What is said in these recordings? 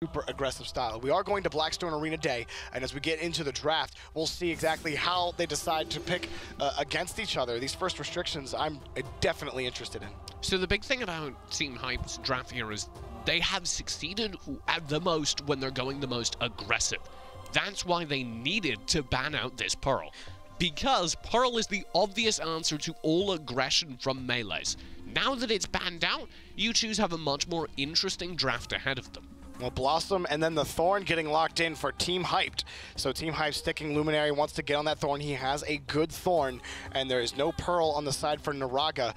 super aggressive style. We are going to Blackstone Arena Day, and as we get into the draft, we'll see exactly how they decide to pick against each other. These first restrictions, I'm definitely interested in. So the big thing about Team HYP's draft here is they have succeeded at the most when they're going the most aggressive. That's why they needed to ban out this Pearl. Because Pearl is the obvious answer to all aggression from melees. Now that it's banned out, you choose have a much more interesting draft ahead of them. Well, Blossom and then the Thorn getting locked in for Team HYPed. So Team HYPed sticking Luminary, wants to get on that Thorn. He has a good Thorn, and there is no Pearl on the side for Naraga,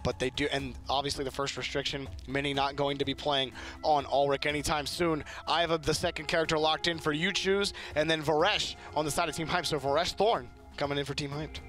but they do, and obviously the first restriction, Mini not going to be playing on Ulrich anytime soon. Iva, the second character, locked in for You Choose, and then Varesh on the side of Team HYPed. So Varesh Thorn coming in for Team HYPed.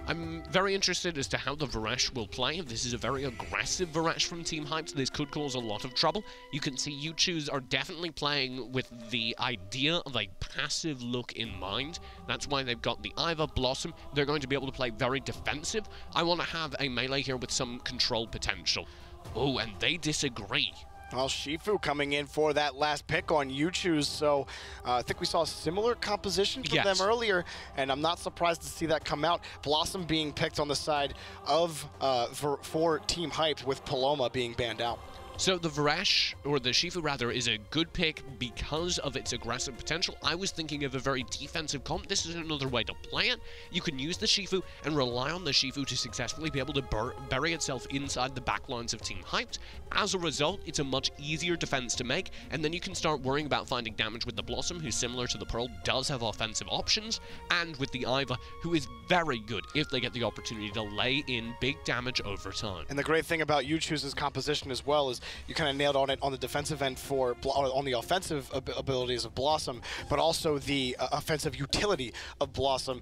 I'm very interested as to how the Varesh will play. If this is a very aggressive Varesh from Team HYPed, this could cause a lot of trouble. You can see You Choose are definitely playing with the idea of a passive look in mind. That's why they've got the Iva, Blossom. They're going to be able to play very defensive. I want to have a melee here with some control potential. Oh, and they disagree. Well, Shifu coming in for that last pick on You Choose, so I think we saw a similar composition from them earlier, and I'm not surprised to see that come out. Blossom being picked on the side of for Team HYPed, with Paloma being banned out. So the Varesh, or the Shifu rather, is a good pick because of its aggressive potential. I was thinking of a very defensive comp. This is another way to play it. You can use the Shifu and rely on the Shifu to successfully be able to bury itself inside the backlines of Team HYPed. As a result, it's a much easier defense to make, and then you can start worrying about finding damage with the Blossom, who, similar to the Pearl, does have offensive options, and with the Iva, who is very good if they get the opportunity to lay in big damage over time. And the great thing about You Choose's composition as well is you kind of nailed on it on the defensive end for on the offensive abilities of Blossom, but also the offensive utility of Blossom.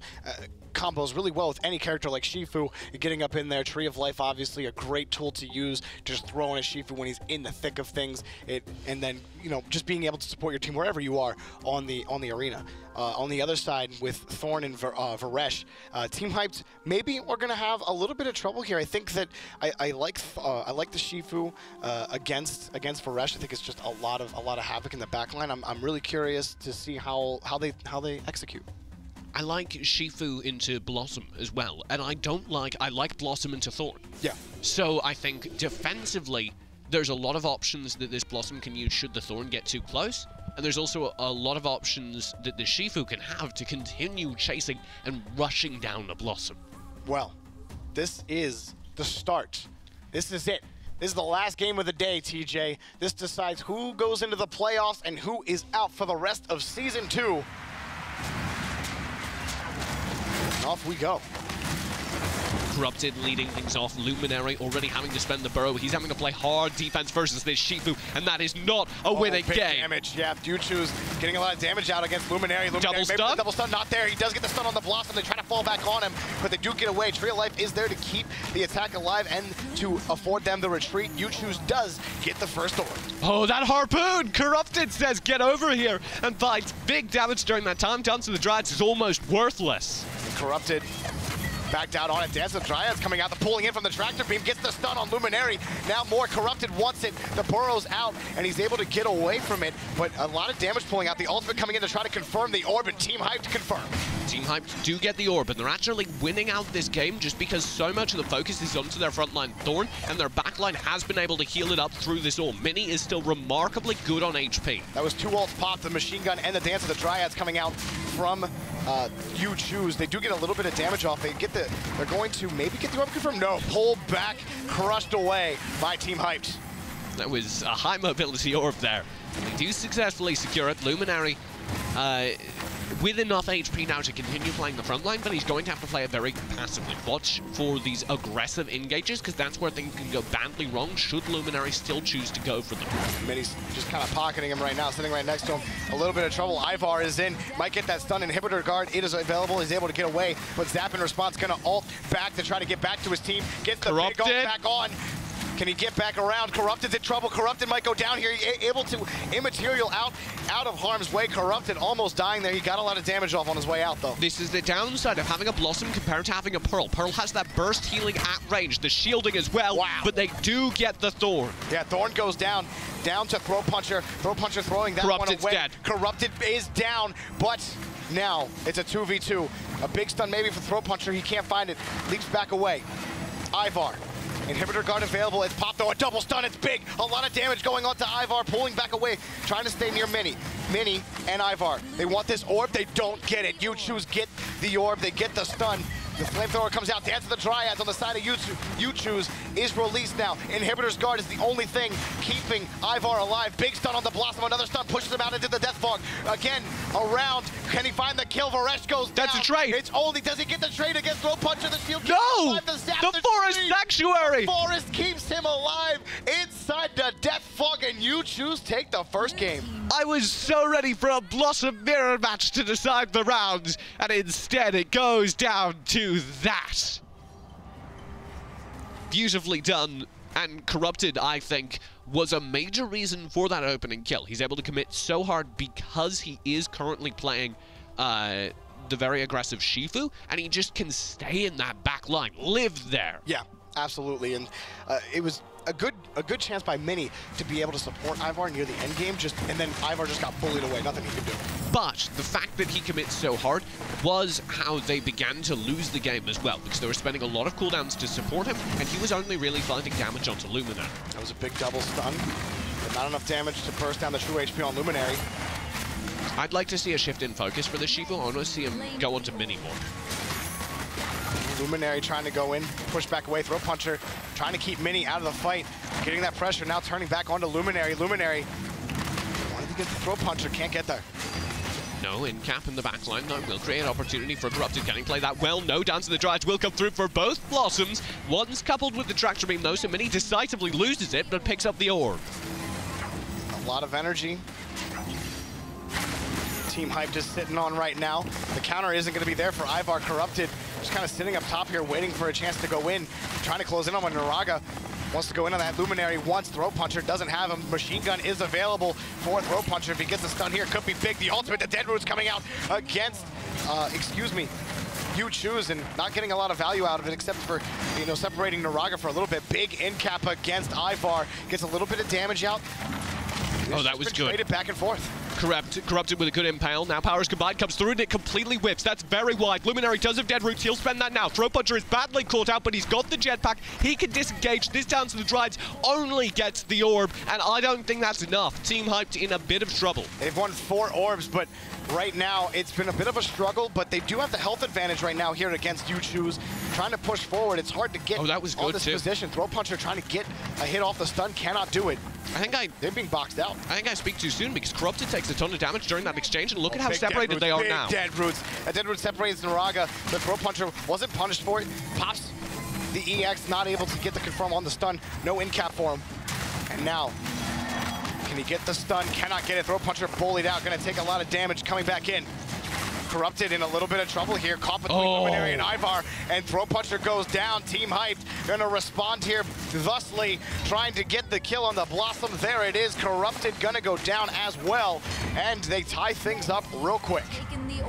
Combos really well with any character like Shifu, getting up in there. Tree of Life, obviously a great tool to use, just throwing a Shifu when he's in the thick of things, and then, you know, just being able to support your team wherever you are on the arena. On the other side with Thorn and Varesh, Team HYPed, maybe we're gonna have a little bit of trouble here. I think that I like the Shifu against Varesh. I think it's just a lot of havoc in the backline. I'm really curious to see how they execute. I like Shifu into Blossom as well, and I like Blossom into Thorn. Yeah. So I think defensively, there's a lot of options that this Blossom can use should the Thorn get too close, and there's also a lot of options that the Shifu can have to continue chasing and rushing down a Blossom. Well, this is the start. This is it. This is the last game of the day, TJ. This decides who goes into the playoffs and who is out for the rest of Season 2. And off we go. Corrupted leading things off. Luminary already having to spend the burrow. He's having to play hard defense versus this Shifu, and that is not a winning game. Damage, yeah. You Choose getting a lot of damage out against Luminary. Double stun? Double stun not there. He does get the stun on the Blossom. They try to fall back on him, but they do get away. Tree of Life is there to keep the attack alive and to afford them the retreat. You Choose does get the first orb. Oh, that harpoon! Corrupted says, get over here, and finds big damage during that time. Dance of the Dryads is almost worthless. And Corrupted backed out on it. Dance of Dryads coming out, pulling in from the tractor beam, gets the stun on Luminary. Now more Corrupted wants it. The burrow's out, and he's able to get away from it, but a lot of damage pulling out. The ultimate coming in to try to confirm the orb, and Team HYPed confirm. Team HYPed do get the orb, and they're actually winning out this game just because so much of the focus is onto their frontline Thorn, and their backline has been able to heal it up through this orb. Mini is still remarkably good on HP. That was 2 ults popped, the machine gun and the Dance of the Dryads coming out from You Choose. They do get a little bit of damage off. They're going to maybe get the orb confirmed. No, pulled back, crushed away by Team HYPed. That was a high mobility orb there. They do successfully secure it. Luminary with enough HP now to continue playing the front line, but he's going to have to play it very passively. Watch for these aggressive engages, because that's where things can go badly wrong should Luminary still choose to go for them. Mini's just kind of pocketing him right now, sitting right next to him. A little bit of trouble. Ivar is in, might get that stun inhibitor guard. It is available, he's able to get away, but Zap in response gonna ult back to try to get back to his team. Gets the big ult back on. Can he get back around? Corrupted's in trouble. Corrupted might go down here. Able to immaterial out of harm's way. Corrupted almost dying there. He got a lot of damage off on his way out, though. This is the downside of having a Blossom compared to having a Pearl. Pearl has that burst healing at range, the shielding as well, but they do get the Thorn. Yeah, Thorn goes down to Throw Puncher. Throw Puncher throwing that Corrupted's one away. dead. Corrupted is down, but now it's a 2v2. A big stun maybe for Throw Puncher. He can't find it. Leaps back away. Ivar. Inhibitor guard available. It's popped though. A double stun. It's big. A lot of damage going on to Ivar. Pulling back away. Trying to stay near Mini. Mini and Ivar. They want this orb. They don't get it. You choose get the orb. They get the stun. The flamethrower comes out. Dance of the Dryads on the side of You Choose is released now. Inhibitor's guard is the only thing keeping Ivar alive. Big stun on the Blossom. Another stun pushes him out into the Death Fog. Again, around. Can he find the kill? Varesh goes down. That's a trade. It's only, does he get the trade against Throw Puncher? The shield. No! The Forest Sanctuary! The Forest keeps him alive inside the Death Fog, and You Choose take the first game. I was so ready for a Blossom mirror match to decide the rounds, and instead it goes down to that. Beautifully done, and Corrupted, I think, was a major reason for that opening kill. He's able to commit so hard because he is currently playing the very aggressive Shifu, and he just can stay in that back line, live there. Yeah, absolutely, and it was a good chance by Mini to be able to support Ivar near the end game, and then Ivar just got bullied away, nothing he could do. But the fact that he commits so hard was how they began to lose the game as well, because they were spending a lot of cooldowns to support him, and he was only really finding damage onto Luminary. That was a big double stun, but not enough damage to burst down the true HP on Luminary. I'd like to see a shift in focus for the Shifu. I want to see him go on to Mini more. Luminary trying to go in, push back away, Throw Puncher, trying to keep Mini out of the fight, getting that pressure, now turning back onto Luminary. Luminary wanted to get the Throw Puncher, can't get there. No, in cap in the backline, no, will create an opportunity for Corrupted. Can he play that well? No, Dance of the Dryads will come through for both Blossoms. One's coupled with the Tractor Beam though, so Mini decisively loses it, but picks up the orb. A lot of energy. Team HYP just sitting on right now. The counter isn't going to be there for Ivar. Corrupted just kind of sitting up top here, waiting for a chance to go in, trying to close in on Naraga. Wants to go in on that Luminary once. Throw Puncher doesn't have him. Machine Gun is available for Throw Puncher. If he gets a stun here, could be big. The ultimate, the Dead Root's coming out against, You Choose, and not getting a lot of value out of it except for, separating Naraga for a little bit. Big in cap against Ivar. Gets a little bit of damage out. Oh, that was good. Traded back and forth. Corrupted with a good impale. Now powers combined, comes through and it completely whips. That's very wide. Luminary does have Dead Roots. He'll spend that now. Throw Puncher is badly caught out, but he's got the jetpack. He can disengage. This Dance of the Dryads only gets the orb, and I don't think that's enough. Team HYP in a bit of trouble. They've won 4 orbs, but right now it's been a bit of a struggle, but they do have the health advantage right now here against You Choose. Trying to push forward. It's hard to get that was good on this position. Throw Puncher trying to get a hit off the stun. Cannot do it. They're being boxed out. I think I speak too soon because Corrupted takes a ton of damage during that exchange, and look at how separated they are now. Dead Roots. A Dead Root separates Naraga. The Throw Puncher wasn't punished for it. Pops the EX, not able to get the confirm on the stun. No in cap for him. And now, can he get the stun? Cannot get it. Throw Puncher bullied out. Gonna take a lot of damage coming back in. Corrupted in a little bit of trouble here. Caught between Luminary and Ivar, and Throw Puncher goes down. Team HYP gonna respond here thusly, trying to get the kill on the Blossom. There it is. Corrupted gonna go down as well, and they tie things up real quick.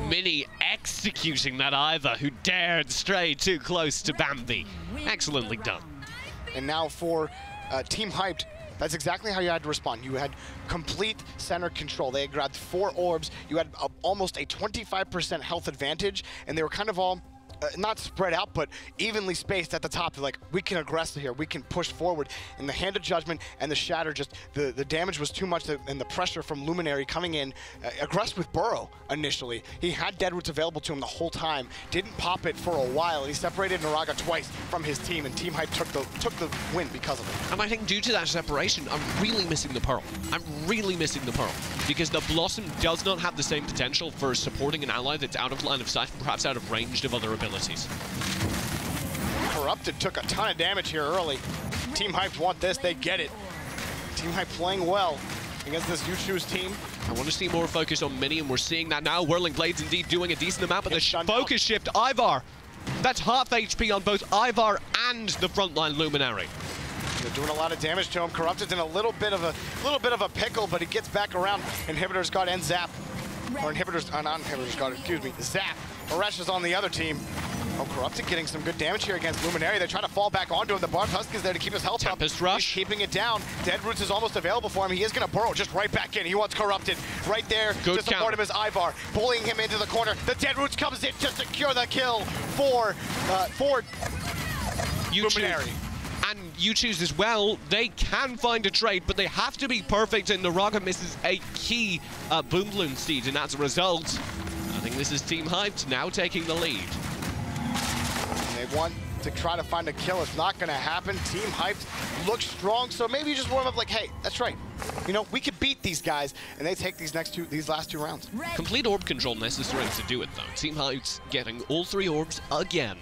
Mini executing that Ivar who dared stray too close to Bambi. Excellently done. And now for Team HYP, that's exactly how you had to respond. You had complete center control. They had grabbed 4 orbs. You had almost a 25% health advantage, and they were kind of all not spread out, but evenly spaced at the top. They're like, we can aggress here, we can push forward. And the Hand of Judgment and the Shatter, just the damage was too much, and the pressure from Luminary coming in, aggressed with Burrow initially. He had Dead Roots available to him the whole time, didn't pop it for a while, and he separated Naraga twice from his team, and Team HYP took the win because of it. And I think due to that separation, I'm really missing the Pearl. I'm really missing the Pearl, because the Blossom does not have the same potential for supporting an ally that's out of line of sight, perhaps out of range of other abilities. Corrupted took a ton of damage here early. Team HYP want this, they get it. Team HYP playing well against this You Choose team. I want to see more focus on Mini, and we're seeing that now. Whirling Blades indeed doing a decent amount, but the focus shift, Ivar. That's half HP on both Ivar and the frontline Luminary. They're doing a lot of damage to him. Corrupted's in a little bit of a pickle, but he gets back around. Inhibitor's Guard and Zap. Or Inhibitor's, not Inhibitor's Guard, excuse me, Zap. Baresh is on the other team. Oh, Corrupted getting some good damage here against Luminary. They try to fall back onto him. The Barbed Husk is there to keep his health Tempest up. Rush. He's keeping it down. Dead Roots is almost available for him. He is going to burrow just right back in. He wants Corrupted right there good to support him as Ivar, bullying him into the corner. The Dead Roots comes in to secure the kill for Luminary. And you choose as well, they can find a trade, but they have to be perfect, and Naraga misses a key Boom Bloom seed, and as a result, I think this is Team Hyped now taking the lead. They want to try to find a kill. It's not going to happen. Team Hyped looks strong, so maybe you just warm up like, hey, that's right. You know, we could beat these guys, and they take these last two rounds. Complete orb control necessary to do it, though. Team Hyped getting all 3 orbs again,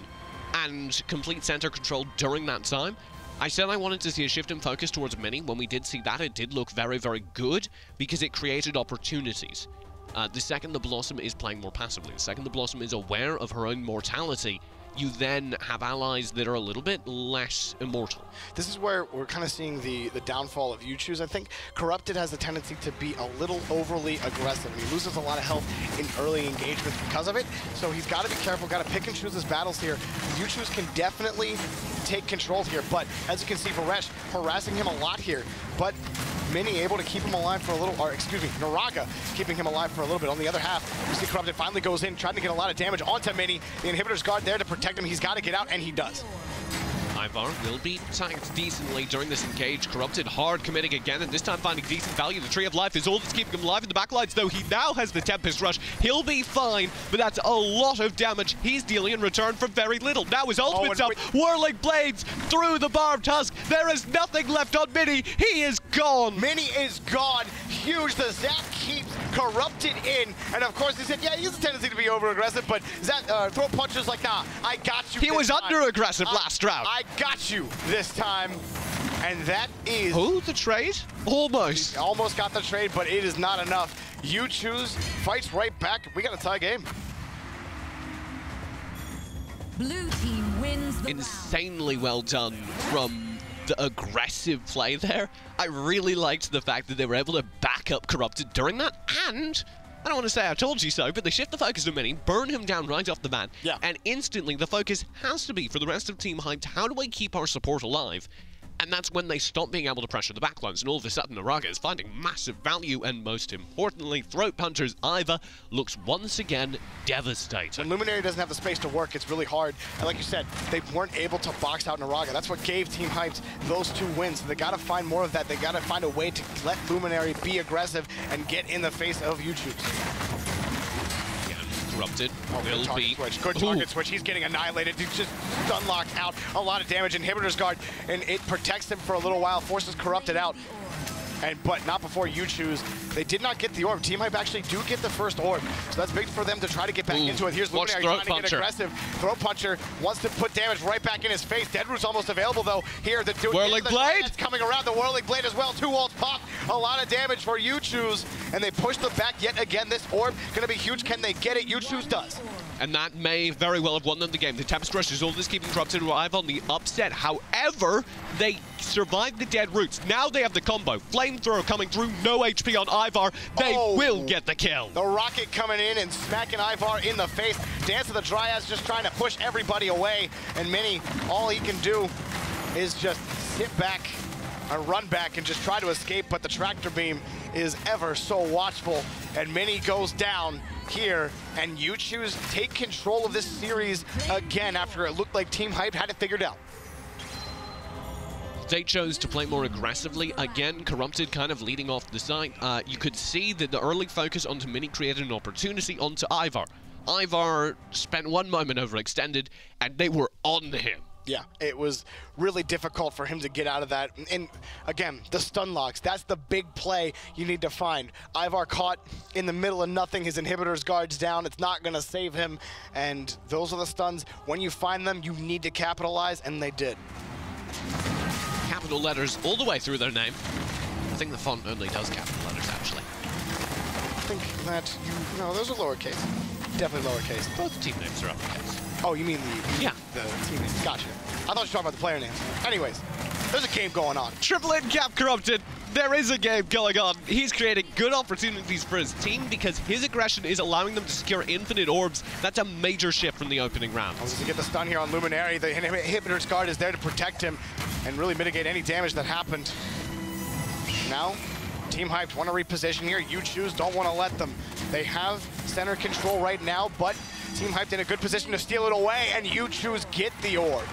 and complete center control during that time. I said I wanted to see a shift in focus towards Mini. When we did see that, it did look very, very good because it created opportunities. The second the Blossom is playing more passively, the second the Blossom is aware of her own mortality, you then have allies that are a little bit less immortal. This is where we're kind of seeing the downfall of YouChoose. I think Corrupted has a tendency to be a little overly aggressive, and he loses a lot of health in early engagements because of it. So he's got to be careful, got to pick and choose his battles here. YouChoose can definitely take control here, but as you can see, Baresh harassing him a lot here, but Mini able to keep him alive for a little, or excuse me, Naraga keeping him alive for a little bit. On the other half, you see Corrupted finally goes in, trying to get a lot of damage onto Mini. The Inhibitor's Guard there to protect him. He's got to get out, and he does. Ivar will be tanked decently during this engage. Corrupted hard committing again, and this time finding decent value. The Tree of Life is all that's keeping him alive in the backlines, though he now has the Tempest Rush. He'll be fine, but that's a lot of damage he's dealing in return for very little. Now his ultimate's up, Whirling Blades through the Barbed Husk. There is nothing left on Mini. He is gone. Mini is gone. Huge. The Zap keeps Corrupted in, and of course he said, yeah, he has a tendency to be over-aggressive, but Zap throw punches like, nah, I got you. He was under-aggressive last round. I got you this time, and that is... Oh, the trade? Almost. Almost got the trade, but it is not enough. YouChoose fights right back. We got a tie game. Blue team wins the Insanely well done from the aggressive play there. I really liked the fact that they were able to back up Corrupted during that, and I don't want to say I told you so, but they shift the focus to Mini, burn him down right off the bat, and instantly the focus has to be for the rest of Team Hyped, how do I keep our support alive? And that's when they stop being able to pressure the backlines, and all of a sudden Naraga is finding massive value, and most importantly, Throat Puncher's Ivar looks once again devastated. When Luminary doesn't have the space to work, it's really hard. And like you said, they weren't able to box out Naraga. That's what gave Team Hyped those 2 wins. They got to find more of that. They got to find a way to let Luminary be aggressive and get in the face of YouChoose. Corrupted will be... Switch. Good target switch. He's getting annihilated. He's just stun locked out. A lot of damage. Inhibitor's Guard, and it protects him for a little while, forces Corrupted out. But not before YouChoose. They did not get the orb. Team Hype actually do get the first orb. So that's big for them to try to get back into it. Here's Luminary trying to get aggressive. Throat Puncher wants to put damage right back in his face. Deadroot's almost available though. Here, the Whirling Blade coming around. The Whirling Blade as well. 2 ults pop. A lot of damage for YouChoose. And they push them back yet again. This orb going to be huge. Can they get it? YouChoose does. And that may very well have won them the game. The Tempest Rush is all this keeping Corrupted alive on the upset. However, they survived the Dead Roots. Now they have the combo. Flamethrower coming through, no HP on Ivar. They will get the kill. The Rocket coming in and smacking Ivar in the face. Dance of the Dryads just trying to push everybody away. And Mini, all he can do is just sit back and run back and just try to escape. But the Tractor Beam is ever so watchful. And Mini goes down here, and YouChoose take control of this series again after it looked like Team Hype had it figured out. They chose to play more aggressively. Again, Corrupted kind of leading off the side. You could see that the early focus onto Mini created an opportunity onto Ivar. Ivar spent 1 moment overextended, and they were on him. Yeah, it was really difficult for him to get out of that. And again, the stun locks, that's the big play you need to find. Ivar caught in the middle of nothing. His Inhibitor's Guard's down. It's not going to save him. And those are the stuns. When you find them, you need to capitalize, and they did. Capital letters all the way through their name. I think the font only does capital letters, actually. I think that no, those are lowercase. Definitely lowercase. Both team names are uppercase. Oh, you mean the yeah, the team names? Gotcha. I thought you were talking about the player names. Anyways, There's a game going on. Triple in cap Corrupted. There is a game going on. He's creating good opportunities for his team because his aggression is allowing them to secure infinite orbs. That's a major shift from the opening round. As he get the stun here on Luminary, the inhibitor's guard is there to protect him and really mitigate any damage that happened. Now, Team HYP want to reposition here. You choose, don't want to let them. They have center control right now, but Team HYP in a good position to steal it away, and you choose get the orb.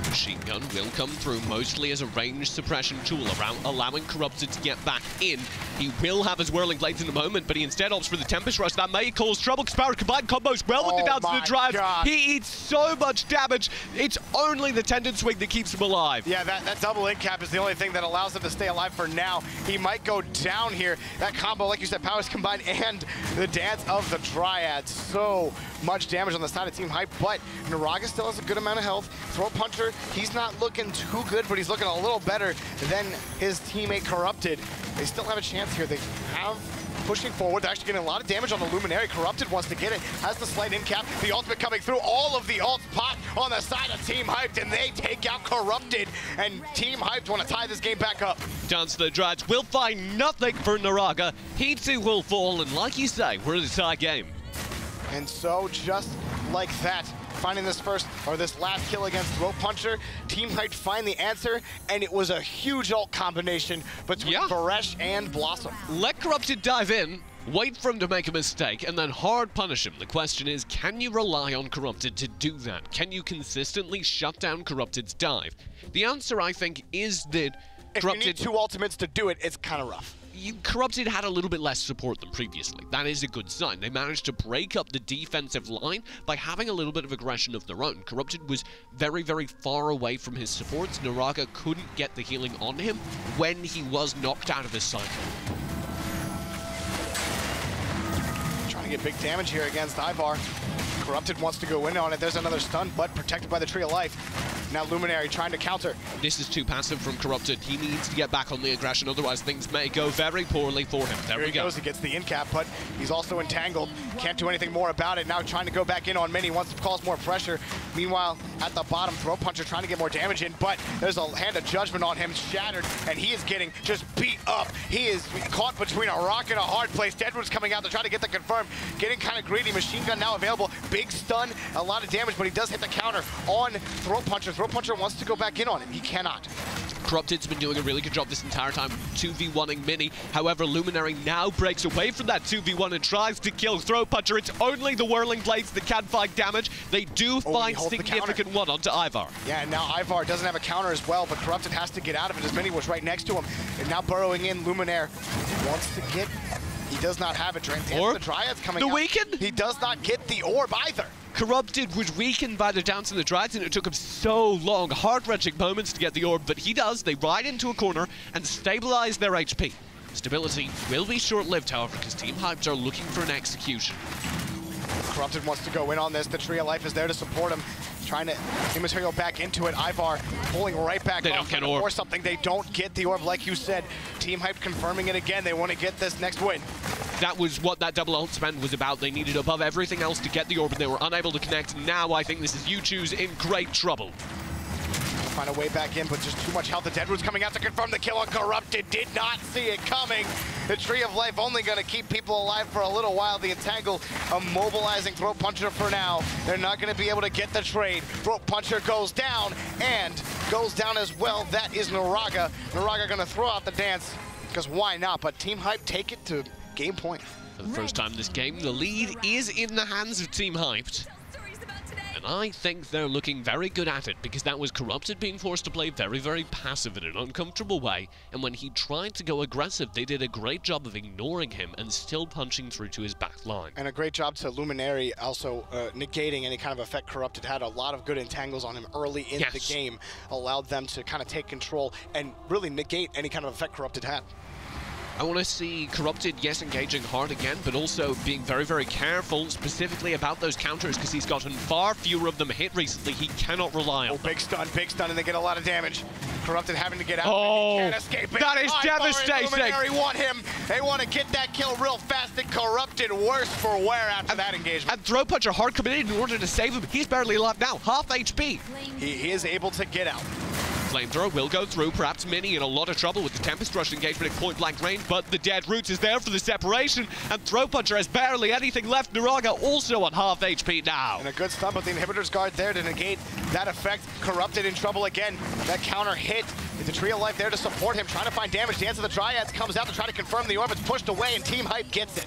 Machine gun will come through mostly as a ranged suppression tool, allowing Corrupted to get back in. He will have his Whirling Blades in a moment, but he instead opts for the Tempest Rush. That may cause trouble. Sparrow combined combos well with the down to the drive. God. He eats so much damage. It's only the Tendon Swing that keeps him alive. Yeah, that double in cap is the only thing that allows him to stay alive for now. He might go down here. That combo, like you said, powers combined and the dance of the Dryad. So much damage on the side of Team HYP, but Naraga still has a good amount of health. Throat Puncher, he's not looking too good, but he's looking a little better than his teammate Corrupted. They still have a chance here. They have pushing forward. They're actually getting a lot of damage on the Luminary. Corrupted wants to get it. Has the slight in cap. The ultimate coming through. All of the ults pop on the side of Team HYP, and they take out Corrupted. And Team HYP want to tie this game back up. Dance to the Drads will find nothing for Naraga. He too will fall, and like you say, we're in a tie game. And so, just like that, finding this last kill against Throat Puncher, Team HYP find the answer, and it was a huge ult combination between Varesh and Blossom. Let Corrupted dive in, wait for him to make a mistake, and then hard punish him. The question is, can you rely on Corrupted to do that? Can you consistently shut down Corrupted's dive? The answer, I think, is that Corrupted... If you need two ultimates to do it, it's kind of rough. Corrupted had a little bit less support than previously. That is a good sign. They managed to break up the defensive line by having a little bit of aggression of their own. Corrupted was very, very far away from his supports. Naraga couldn't get the healing on him when he was knocked out of his cycle. Trying to get big damage here against Ivar. Corrupted wants to go in on it. There's another stun, but protected by the Tree of Life. Now Luminary trying to counter. This is too passive from Corrupted. He needs to get back on the aggression, otherwise things may go very poorly for him. There we go. He gets the in cap, but he's also entangled. Can't do anything more about it. Now trying to go back in on Mini, wants to cause more pressure. Meanwhile, at the bottom, Throat Puncher trying to get more damage in, but there's a Hand of Judgment on him, shattered, and he is getting just beat up. He is caught between a rock and a hard place. Deadwood's coming out to try to get the confirm. Getting kind of greedy. Machine gun now available. Big stun, a lot of damage, but he does hit the counter on Throat Puncher. Throat Puncher wants to go back in on him. He cannot. Corrupted's been doing a really good job this entire time 2v1ing Mini. However, Luminary now breaks away from that 2v1 and tries to kill Throat Puncher. It's only the Whirling Blades that can find damage. They do find significant one onto Ivar. Yeah, and now Ivar doesn't have a counter as well, but Corrupted has to get out of it as Mini was right next to him. And now burrowing in, Luminaire wants to get... He does not have it. Or the Dryad's coming the out. weaken? He does not get the orb either. Corrupted was weakened by the Dance of the Dryad, and it took him so long, heart-wrenching moments to get the orb, but he does. They ride into a corner and stabilize their HP. Stability will be short-lived, however, because Team HYP are looking for an execution. Corrupted wants to go in on this. The Tree of Life is there to support him. Trying to immaterial back into it. Ivar pulling right back they up. Don't get orb. Or something. They don't get the orb, like you said. Team HYP confirming it again. They want to get this next win. That was what that double ult spend was about. They needed above everything else to get the orb, and they were unable to connect. Now I think this is You Choose in great trouble. Find a way back in, but just too much health. The Deadwood's coming out to confirm the kill on Corrupted. Did not see it coming. The Tree of Life only going to keep people alive for a little while. The Entangle immobilizing Throat Puncher for now. They're not going to be able to get the trade. Throat Puncher goes down, and goes down as well. That is Naraga. Naraga going to throw out the dance, because why not? But Team HYP take it to game point. For the first time this game, the lead is in the hands of Team HYP. And I think they're looking very good at it, because that was Corrupted being forced to play very, very passive in an uncomfortable way, and when he tried to go aggressive, they did a great job of ignoring him and still punching through to his back line. And a great job to Luminary also negating any kind of effect Corrupted had. A lot of good entangles on him early in the game, allowed them to kind of take control and really negate any kind of effect Corrupted had. I want to see Corrupted, yes, engaging hard again, but also being very, very careful specifically about those counters, because he's gotten far fewer of them hit recently. He cannot rely on them. Big stun, and they get a lot of damage. Corrupted having to get out. Oh, he can't escape it. That is devastating. Luminary want him. They want to get that kill real fast. And Corrupted worse for wear after that engagement. And Throat Puncher hard committed in order to save him. He's barely alive now, half HP. He is able to get out. Flamethrower will go through, perhaps Mini in a lot of trouble with the Tempest Rush engagement at point-blank range, but the Dead Roots is there for the separation, and Throw Puncher has barely anything left. Nuraga also on half HP now. And a good stun, but the Inhibitor's Guard there to negate that effect. Corrupted in trouble again. That counter hit. The Tree of Life there to support him, trying to find damage. Dance of the Dryads comes out to try to confirm the orb. It's pushed away, and Team Hype gets it.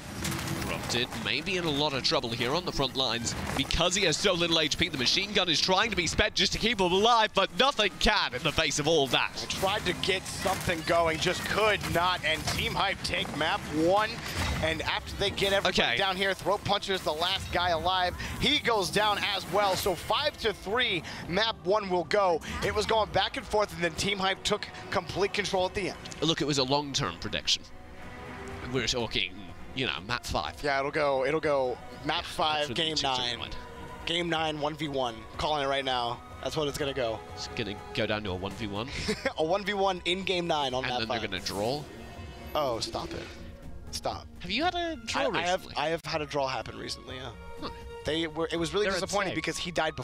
Corrupted may be in a lot of trouble here on the front lines because he has so little HP. The machine gun is trying to be spent just to keep him alive, but nothing can in the face of all that. I tried to get something going, just could not, and Team Hype take map 1, and after they get everybody down here, Throat Puncher's the last guy alive. He goes down as well, so 5-3, map 1 will go. It was going back and forth, and then Team Hype took complete control at the end. Look, it was a long-term prediction. We're talking, you know, map 5. Yeah, it'll go map 5, game 9. Game 9, 1v1. Calling it right now. That's what it's going to go. It's going to go down to a 1v1. A 1v1 in game 9 on map 5. And then they're going to draw. Oh, stop it. Stop. Have you had a draw recently? I have had a draw happen recently, yeah. Huh. It was really disappointing because he died before.